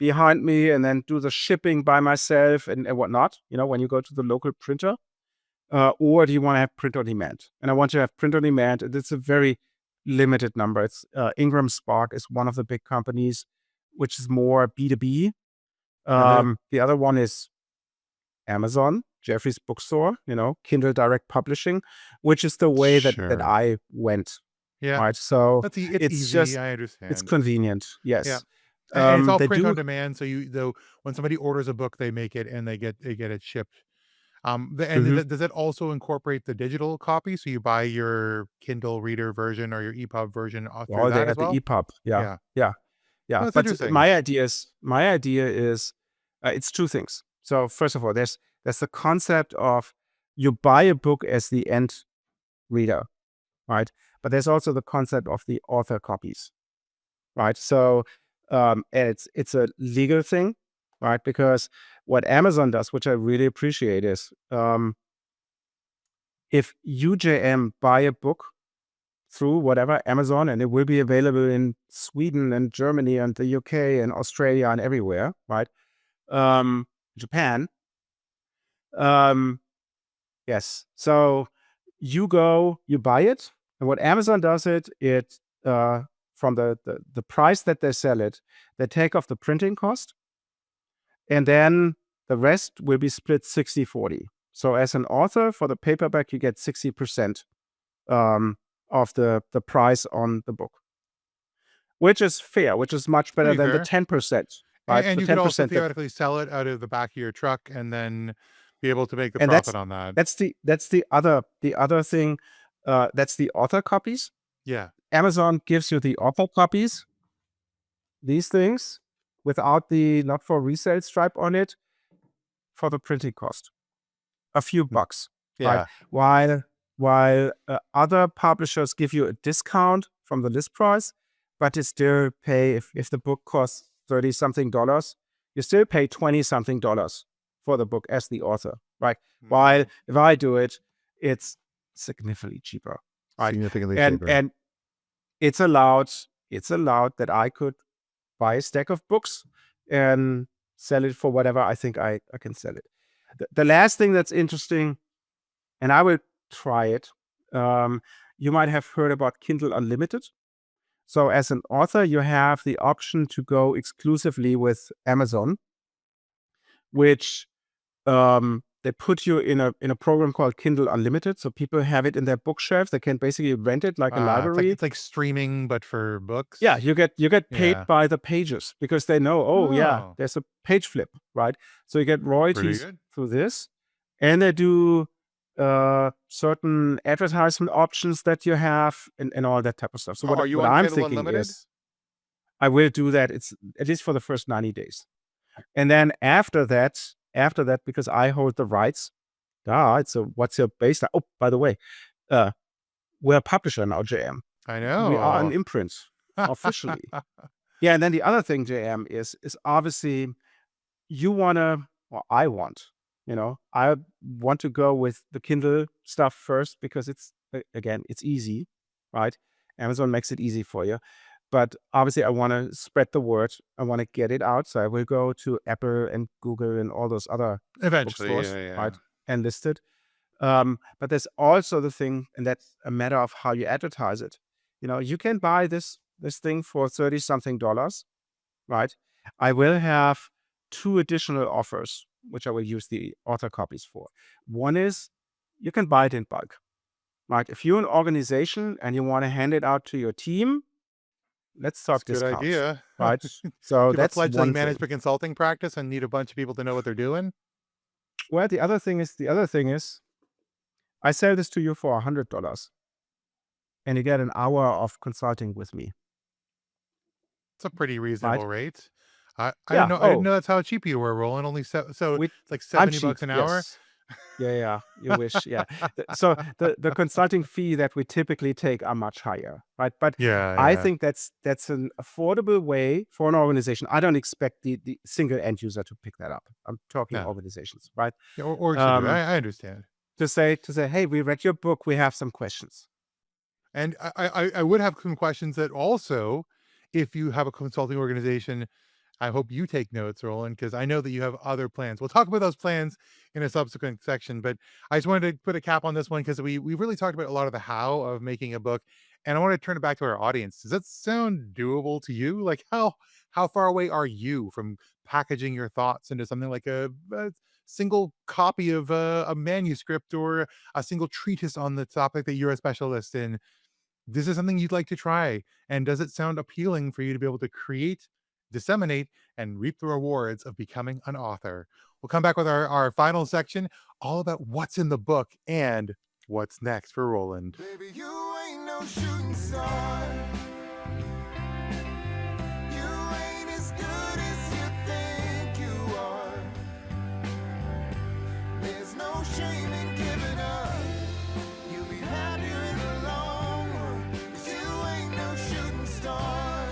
behind me and then do the shipping by myself and whatnot, when you go to the local printer? Or do you want to have print on demand? And I want to have print on demand. And it's a very limited number. It's Ingram Spark is one of the big companies, which is more B2B. The other one is Amazon, Jeffrey's Bookstore, Kindle Direct Publishing, which is the way that Sure. I went. Yeah. Right. So It's it's easy. just, I understand. it's convenient. Yes. Yeah. And it's all They print on do. demand. So when somebody orders a book, they make it and they get it shipped. Mhm. Does it also incorporate the digital copy? So you buy your Kindle Reader version or your EPUB version through Well, they that as had the well? EPUB. Yeah. Yeah. Yeah. Yeah. That's But interesting. my idea is it's two things. So first of all, there's the concept of you buy a book as the end reader, right? But there's also the concept of the author copies, right? So and it's a legal thing, right? Because what Amazon does, which I really appreciate, is if you JM buy a book through whatever Amazon, and it will be available in Sweden and Germany and the UK and Australia and everywhere, right? Japan. Yes. So you buy it, and what Amazon does from the price that they sell it, they take off the printing cost, and then the rest will be split 60-40. So as an author, for the paperback, you get 60% of the price on the book, which is fair, which is much better Pretty than the fair. 10%, right? And The you could also 10% that, theoretically sell it out of the back of your truck and then be able to make the and profit on that. that's the other thing. That's the author copies. Yeah. Amazon gives you the author copies, these things, without the not for resale stripe on it, for the printing cost, a few bucks, right? Yeah. While other publishers give you a discount from the list price, but you still pay, if the book costs $30-something, you still pay $20-something for the book as the author, right? While if I do it, it's significantly cheaper, right? Significantly And cheaper. and it's allowed that I could buy a stack of books and sell it for whatever I think I can sell it. The last thing that's interesting, and I will try it, you might have heard about Kindle Unlimited. So as an author, you have the option to go exclusively with Amazon, which they put you in a program called Kindle Unlimited. So people have it in their bookshelf. They can basically rent it like a library. It's like streaming, but for books. Yeah, you get paid Yeah. by the pages because they know, Oh. there's a page flip, right? So you get Pretty royalties good. through this, and they do certain advertisement options that you have and all that type of stuff. So Are you what on I'm Kindle thinking Unlimited? is I will do that. It's at least for the first 90 days, and then after that, because I hold the rights. It's a what's your baseline? Oh, by the way, we're a publisher now, JM. I We are an know. imprint officially. Yeah, and then the other thing, JM, is obviously you wanna, or I want, I want to go with the Kindle stuff first because it's again, it's easy, right? Amazon makes it easy for you. But obviously I want to spread the word. I want to get it out. So I will go to Apple and Google and all those other Eventually, bookstores, yeah. right? And list it. But there's also the thing, and that's a matter of how you advertise it. You can buy this thing for $30-something, right? I will have 2 additional offers, which I will use the author copies for. One is you can buy it in bulk, right? If you're an organization and you want to hand it out to your team, let's It's talk a good discounts, idea. right? You So have a that's fledgling one thing. management consulting practice and need a bunch of people to know what they're doing? Well, the other thing is, I sell this to you for $100, and you get an hour of consulting with me, It's a pretty right? reasonable rate. I didn't Yeah. know Oh, that's how cheap you were, Roland. Only so we, it's like I'm 70 cheap. bucks an hour? Yes. Yeah. You wish. Yeah. So the consulting fee that we typically take are much higher, right? But Yeah, I yeah. think that's an affordable way for an organization. I don't expect the single end user to pick that up. I'm talking No. organizations, right? Yeah, orgs should do it. Um, I understand. to say, hey, we read your book. We have some questions. And I would have some questions that also, if you have a consulting organization, I hope you take notes, Roland, because I know that you have other plans. We'll talk about those plans in a subsequent section, but I just wanted to put a cap on this one because we really talked about a lot of the how of making a book, and I want to turn it back to our audience. Does that sound doable to you? Like how far away are you from packaging your thoughts into something like a single copy of a manuscript or a single treatise on the topic that you're a specialist in? This is something you'd like to try. And does it sound appealing for you to be able to create, disseminate, and reap the rewards of becoming an author? We'll come back with our final section, all about what's in the book and what's next for Roland. Baby, you ain't no shooting star. You ain't as good as you think you are. There's no shame in giving up. You'll be happier in the long run. 'Cause you ain't no shooting star.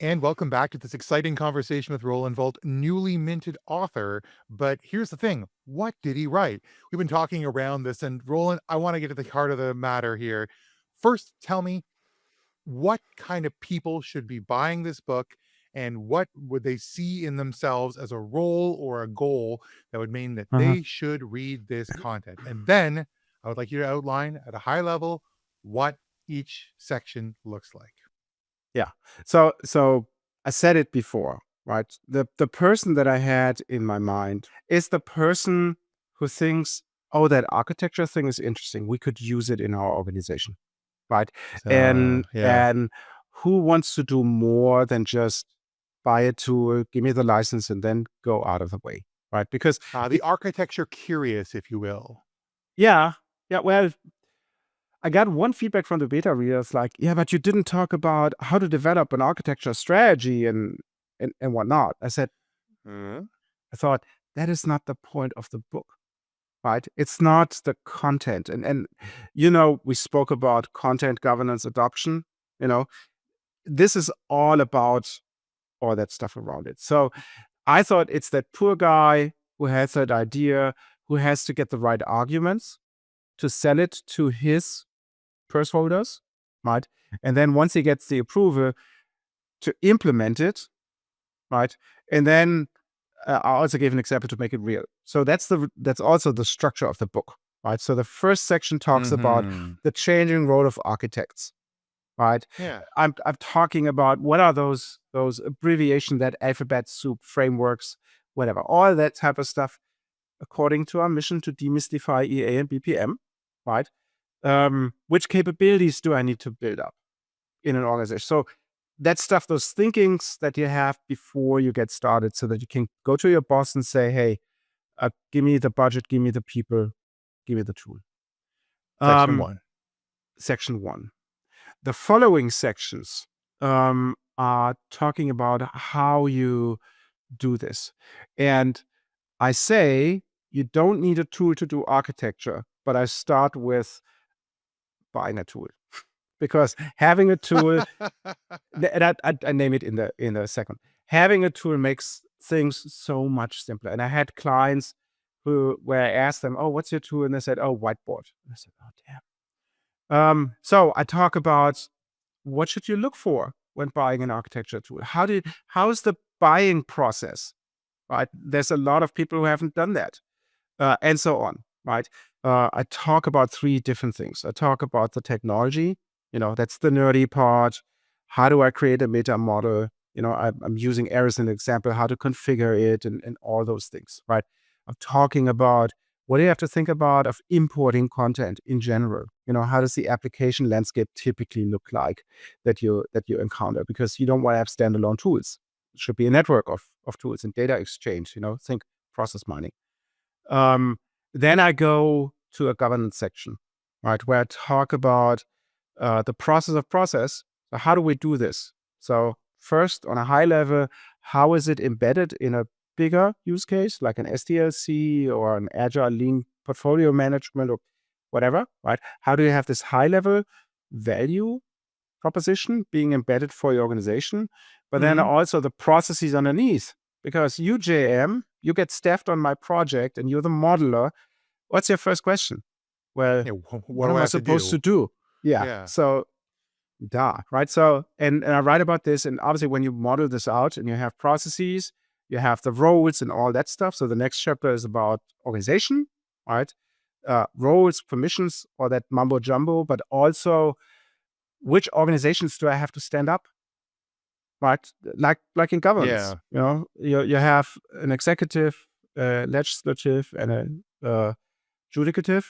And welcome back to this exciting conversation with Roland Volt, newly minted author. But here's the thing, what did he write? We've been talking around this, and Roland, I want to get to the heart of the matter here. First, tell me, what kind of people should be buying this book, and what would they see in themselves as a role or a goal that would mean that Uh-huh. they should read this content? And then I would like you to outline at a high level what each section looks like. Yeah. So I said it before, right? The person that I had in my mind is the person who thinks, oh, that architecture thing is interesting. We could use it in our organization, right? So, And yeah. and who wants to do more than just buy a tool, give me the license, and then go out of the way, right? Because The architecture curious, if you will. yeah, well, I got one feedback from the beta readers like, yeah, but you didn't talk about how to develop an architecture strategy and whatnot. I said, Mhm. I thought that is not the point of the book, right? It's not the content. And we spoke about content governance adoption, you know, this is all about all that stuff around it. So I thought it's that poor guy who has that idea, who has to get the right arguments to sell it to his purse holders, right? And then once he gets the approval to implement it, right? And then I also gave an example to make it real. So that's also the structure of the book, right? So the first section talks about Mhm. the changing role of architects, right? Yeah. I'm talking about what are those abbreviation, that alphabet soup frameworks, whatever, all that type of stuff, according to our mission to demystify EA and BPM, right? Which capabilities do I need to build up in an organization? So that stuff, those thinkings that you have before you get started, so that you can go to your boss and say, hey, give me the budget, give me the people, give me the tool. Section 1. Section 1. The following sections are talking about how you do this. And I say you don't need a tool to do architecture, but I start with buying a tool. Because having a tool, and I name it in a second. Having a tool makes things so much simpler. And I had clients where I asked them, "Oh, what's your tool?" And they said, "Oh, whiteboard." And I said, "Oh, damn." So I talk about what should you look for when buying an architecture tool. How is the buying process? Right? There's a lot of people who haven't done that, and so on. Right? I talk about 3 different things. I talk about the technology. That's the nerdy part. How do I create a meta model? I'm using Air as an example, how to configure it and all those things, right? I'm talking about what do you have to think about of importing content in general? How does the application landscape typically look like that you encounter? Because you don't want to have standalone tools. It should be a network of tools and data exchange. Think process mining. Then I go to a governance section, right, where I talk about the process of process. So how do we do this? So first, on a high level, how is it embedded in a bigger use case like an SDLC or an agile lean portfolio management or whatever, right? How do you have this high level value proposition being embedded for your organization, but then also the processes underneath? Because you, JM, you get staffed on my project and you're the modeler. What's your first question? Well, Yeah, what do am I I have to supposed to do? do? Yeah. Yeah. So, right? So, and I write about this, and obviously when you model this out and you have processes, you have the roles and all that stuff. So the next chapter is about organization, right? Roles, permissions, all that mumbo jumbo, but also which organizations do I have to stand up? Right? Like in governance, Yeah. you have an executive, legislative, and a judicative,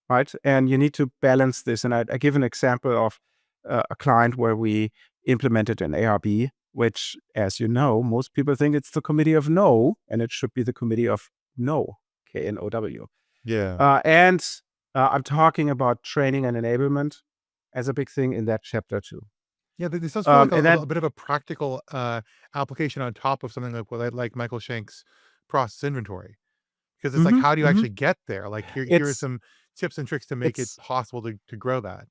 right? And you need to balance this. And I give an example of a client where we implemented an ARB, which, as you know, most people think it's the committee of no, and it should be the committee of no, KNOW. Yeah. And I'm talking about training and enablement as a big thing in that chapter too. Yeah, this does feel like And a then, bit of a practical application on top of something like Michael Schenk's process inventory. Because it's like, mhm, how do you mhm. actually get there? Like, here are it's some tips and tricks to make it it's possible to grow that.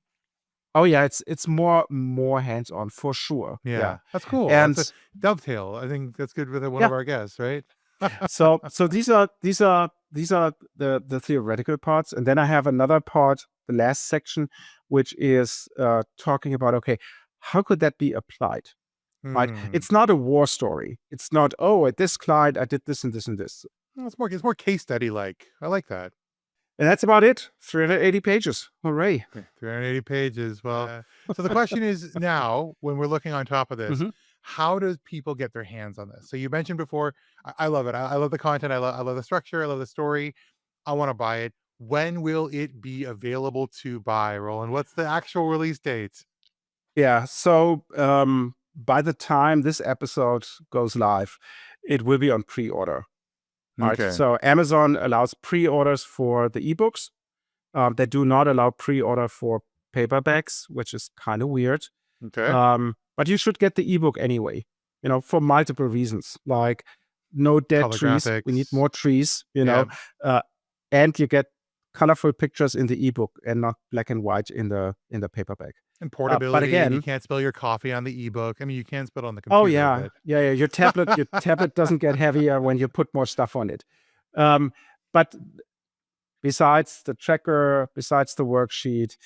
oh yeah, it's more hands on for sure. Yeah, Yeah, that's cool. and That's a dovetail. I think that's good with one yeah. of our guests, right? So these are the theoretical parts, and then I have another part, the last section, which is talking about, okay, how could that be applied? Right? Hmm. It's not a war story. It's not, oh, at this client I did this and this and this, Well, it's more case study like. I like that. and that's about it. 380 pages. Hooray! Yeah, 380 pages. Well, so the question is now, when we're looking on top of this, hmm how does people get their hands on this? So you mentioned before, I love it. I love the content. I love the structure. I love the story. I want to buy it. When will it be available to buy, Roland? What's the actual release date? Yeah. So by the time this episode goes live, it will be on pre-order. Right. Okay. So Amazon allows pre-orders for the ebooks. They do not allow pre-order for paperbacks, which is kind of weird. Okay. But you should get the ebook anyway, for multiple reasons. Like no dead Color trees. We need graphics. more trees, Yeah. and you get colorful pictures in the ebook and not black and white in the paperback. And But portability. And you again, can't spill your coffee on the ebook. I mean, you can spill it on the oh computer, yeah, but yeah. Your tablet doesn't get heavier when you put more stuff on it. But besides the tracker, besides the worksheet,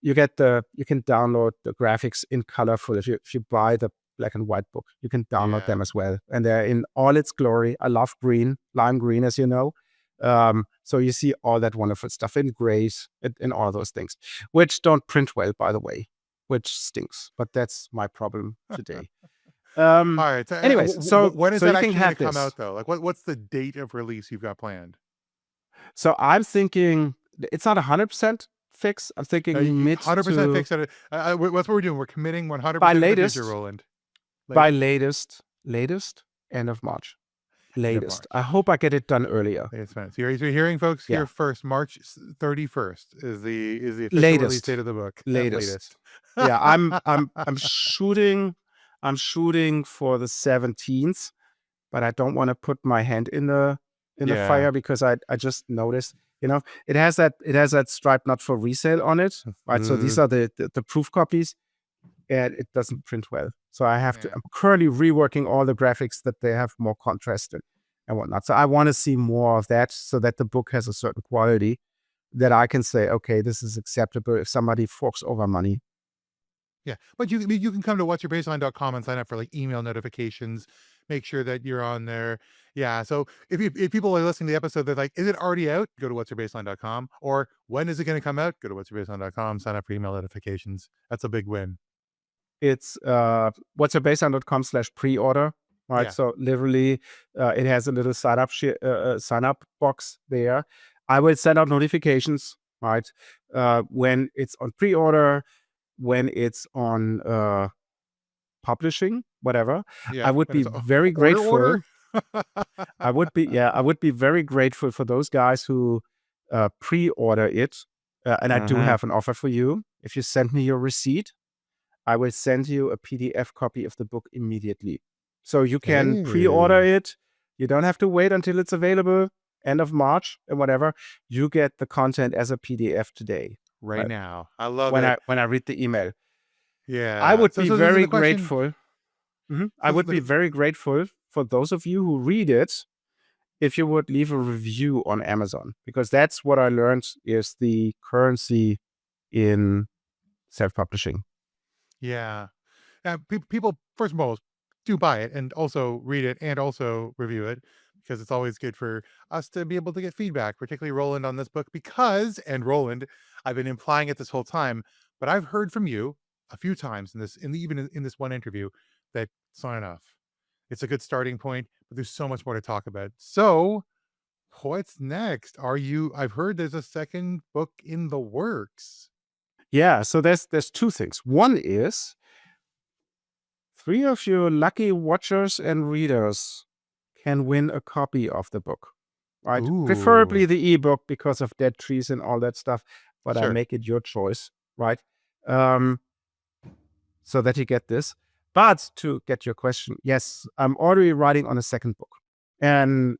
you can download the graphics in colorful. If you buy the black and white book, you can download yeah. them as well, and they're in all its glory. I love green, lime green, as you know. So you see all that wonderful stuff in grays and all those things, which don't print well, by the way, which stinks. But that's my problem today. All right. So, Anyways, so when is so that you can actually going have to come this. out, though? Like, what's the date of release you've got planned? So I'm thinking it's not 100% fix. I'm No, thinking mid 100% to fix it. That's what we're doing. We're committing 100% by to the future, latest, Roland. by latest end of March. End of Latest. I March. hope I get it done earlier. Latest minutes. You're hearing, folks, Yeah. here first. March 31st is the official release Latest. date of the book. Latest. Yeah, I'm shooting for the 17th, but I don't want to put my hand in the Yeah. fire because I just noticed, it has that stripe not for resale on it, right? So these are the proof copies, and it doesn't print well. So I have to. Yeah. I'm currently reworking all the graphics that they have more contrasted and whatnot. So I want to see more of that, so that the book has a certain quality that I can say, okay, this is acceptable if somebody forks over money. Yeah. But you can come to whatsyourbaseline.com and sign up for like email notifications. Make sure that you're on there. Yeah. So if people are listening to the episode, they're like, is it already out? Go to whatsyourbaseline.com. Or when is it going to come out? Go to whatsyourbaseline.com, sign up for email notifications. That's a big win. It's whatsyourbaseline.com/pre-order. right? Yeah. So literally, it has a little sign up box there. I will send out notifications, right? When it's on pre-order, when it's on publishing, whatever. I Yeah. would When be it's very order. grateful. I would be very grateful for those guys who pre-order it. And I do Mhm. have an offer for you. If you send me your receipt, I will send you a PDF copy of the book immediately. So you can pre-order Hey, it. You don't have to wait until it's available, end of March or whatever. You get the content as a PDF today, right right? now. I love it. When I read the email. I Yeah. would So be so this is very the question. grateful. I So would be very grateful for those of you who read it if you would leave a review on Amazon, because that's what I learned is the currency in self-publishing. yeah. People, first of all, do buy it and also read it and also review it because it's always good for us to be able to get feedback, particularly Roland on this book. Because, and Roland, I've been implying it this whole time, but I've heard from you a few times in this, even in this one interview, that it's not enough. It's a good starting point, but there's so much more to talk about. So, what's next? I've heard there's a second book in the works. Yeah, so there's two things. One is 3 of you lucky watchers and readers can win a copy of the book, right? Preferably Ooh, the ebook because of dead trees and all that stuff, but I sure. make it your choice, right? Um, so that you get this. But to get your question, yes, I'm already writing on a second book. And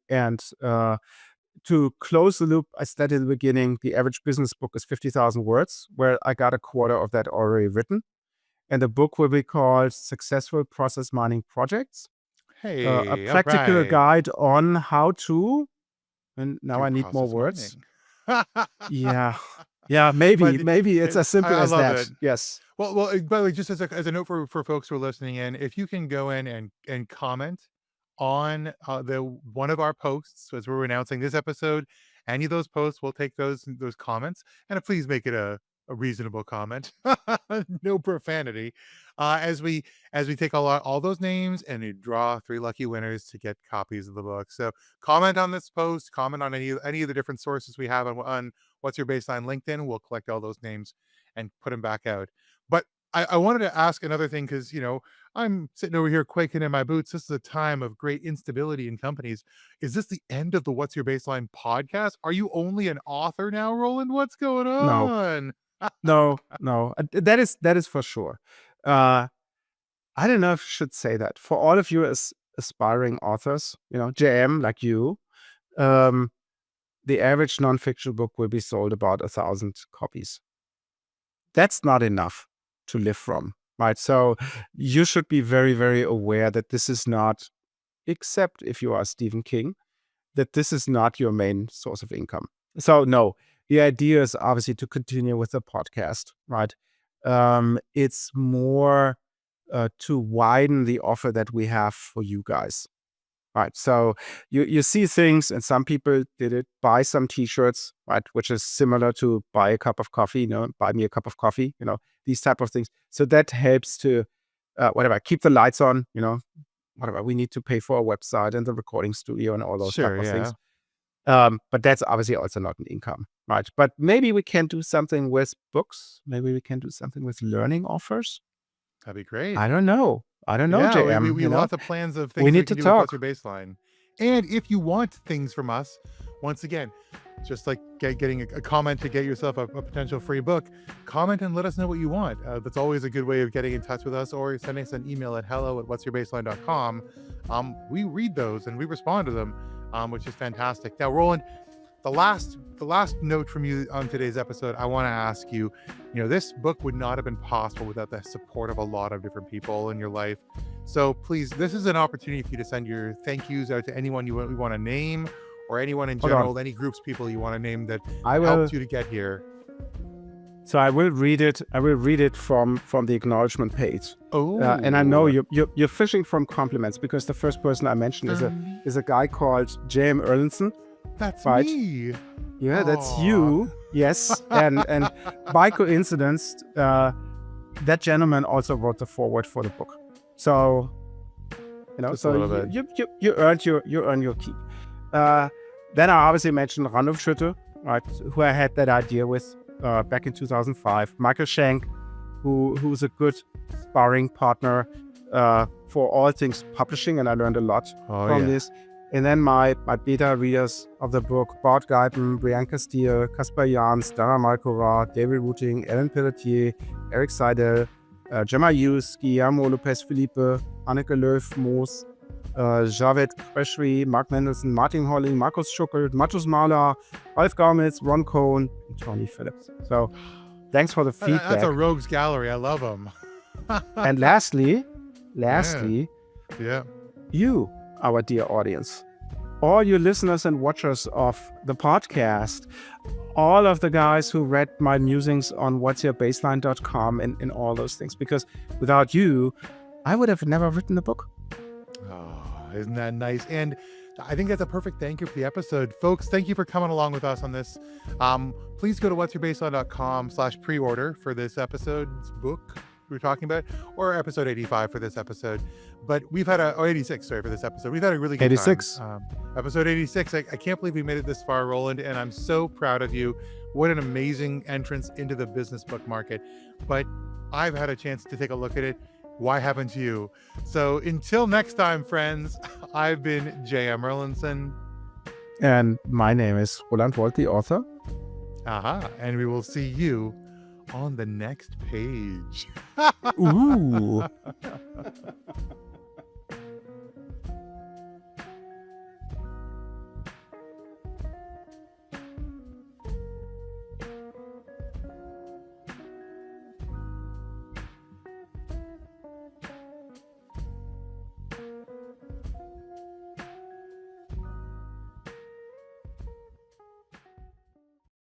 to close the loop, I said in the beginning, the average business book is 50,000 words, where I got a quarter of that already written. And the book will be called Successful Process Mining Projects, a Hey, all practical right. guide on how to, and now Do I need more process words. mining. Yeah. Yeah, But maybe it's as simple I as love that. it. Yes. Well, by the way, just as a note for folks who are listening in, if you can go in and comment on the one of our posts as we're announcing this episode, any of those posts, we'll take those comments, and please make it a reasonable comment, no profanity. As we take all those names and we draw 3 lucky winners to get copies of the book. So comment on this post, comment on any of the different sources we have on What's Your Baseline LinkedIn. We'll collect all those names and put them back out. But I wanted to ask another thing because, I'm sitting over here quaking in my boots. This is a time of great instability in companies. Is this the end of the What's Your Baseline podcast? Are you only an author now, Roland? What's going No, on? no. That is for sure. Uh, I don't know if I should say that. For all of you as aspiring authors, JM like you, um, the average nonfiction book will be sold about 1,000 copies. That's not enough to live from, right? So you should be very, very aware that this is not, except if you are Stephen King, that this is not your main source of income. So no, the idea is obviously to continue with the podcast, right? It's more to widen the offer that we have for you guys. Right. So you see things, and some people did it, buy some t-shirts, right, which is similar to buy a cup of coffee, buy me a cup of coffee, these type of things. So that helps to whatever, keep the lights on, whatever. We need to pay for a website and the recording studio and all those type Sure, of things. yeah. But that's obviously also not an income, right? But maybe we can do something with books. Maybe we can do something with learning offers. That'd be great. I don't know. Yeah, JM, we lots of plans of we things we need to can do with What's talk. Your Baseline. And if you want things from us, once again, just like getting a comment to get yourself a potential free book, comment and let us know what you want. That's always a good way of getting in touch with us, or sending us an email at hello@whatsyourbaseline.com. We read those and we respond to them, which is fantastic. Now, Roland, the last note from you on today's episode, I want to ask you, this book would not have been possible without the support of a lot of different people in your life. So please, this is an opportunity for you to send your thank yous out to anyone you want to name, or anyone in Hold on. general, any groups, people you want to name that I will. helped you to get here. So I will read it. I will read it from the acknowledgement page. Oh, And I know you're fishing from compliments, because the first person I mentioned is a guy called James Erlinson. that's right. me. Yeah, that's Aw. you. Yes, and by coincidence, that gentleman also wrote the foreword for the book. So Just a So little bit. you earned your keep. Then I obviously mentioned Randolph Schütte, right, who I had that idea with back in 2005. Michael Schenk, who's a good sparring partner for all things publishing, and I learned a lot from this. And then my beta readers of the book, Bart Guyton, Brianka Steele, Kaspar Jans, Dara Malkova, David Routing, Ellen Pelletier, Eric Seidel, Gemma Hughes, Guillermo Lopez Felipe, Anneke Löw-Moos, Javed Qureshi, Mark Mendelsohn, Martin Holling, Markus Schuckert, Matus Mahler, Ralf Gaumitz, Ron Cohn, and Tony Phillips. So thanks for the feedback. That's a rogues gallery. I love them. And lastly, Yeah. you, our dear audience, all you listeners and watchers of the podcast, all of the guys who read my musings on whatsyourbaseline.com and all those things, because without you, I would have never written the book. Oh, isn't that nice? And I think that's a perfect thank you for the episode. Folks, thank you for coming along with us on this. Please go to whatsyourbaseline.com/pre-order for this episode's book we were talking about, or episode 85 for this episode. But we've had 86, sorry, for this episode. We've had a really good 86. time. Episode 86. I can't believe we made it this far, Roland, and I'm so proud of you. What an amazing entrance into the business book market. But I've had a chance to take a look at it. Why haven't you? So until next time, friends, I've been J.M. Merlinson. And my name is Roland Wolt, the author. And we will see you on the next page. Ooh.